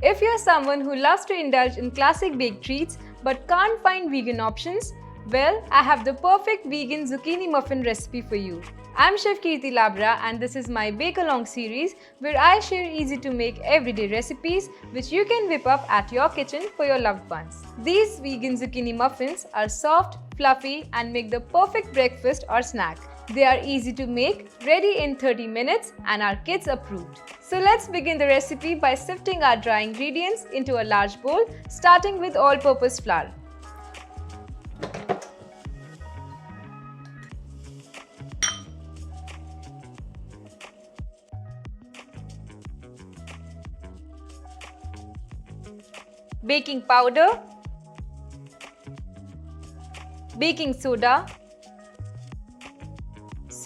If you're someone who loves to indulge in classic baked treats but can't find vegan options, well, I have the perfect vegan zucchini muffin recipe for you. I'm Chef Kirti Labra and this is my Bake Along series where I share easy to make everyday recipes which you can whip up at your kitchen for your loved ones. These vegan zucchini muffins are soft, fluffy and make the perfect breakfast or snack. They are easy to make, ready in 30 minutes and are kids approved. So let's begin the recipe by sifting our dry ingredients into a large bowl, starting with all-purpose flour. Baking powder, baking soda,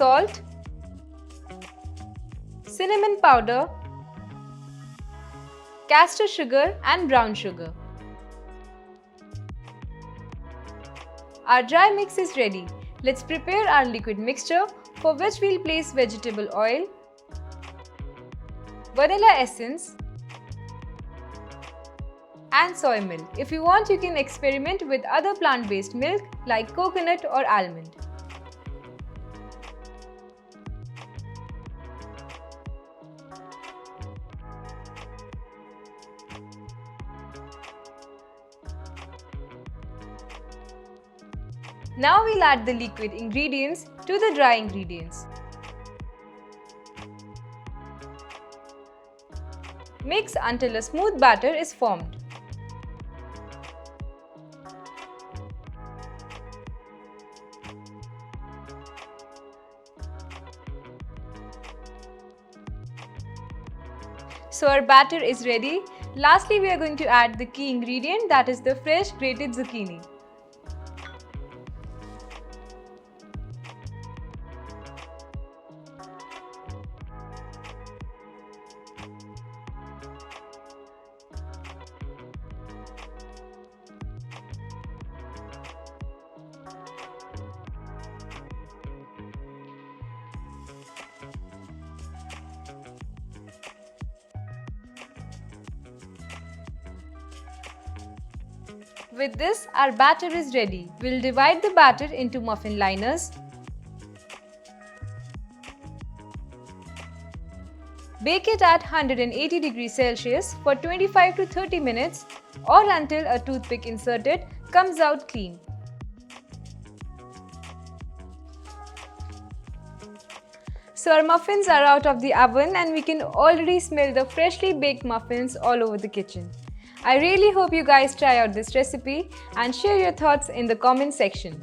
salt, cinnamon powder, castor sugar and brown sugar. Our dry mix is ready. Let's prepare our liquid mixture, for which we'll place vegetable oil, vanilla essence and soy milk. If you want, you can experiment with other plant-based milk like coconut or almond. Now we'll add the liquid ingredients to the dry ingredients. Mix until a smooth batter is formed. So our batter is ready. Lastly, we are going to add the key ingredient, that is the fresh grated zucchini. With this, our batter is ready. We'll divide the batter into muffin liners. Bake it at 180 degrees Celsius for 25 to 30 minutes or until a toothpick inserted comes out clean. So our muffins are out of the oven and we can already smell the freshly baked muffins all over the kitchen. I really hope you guys try out this recipe and share your thoughts in the comment section.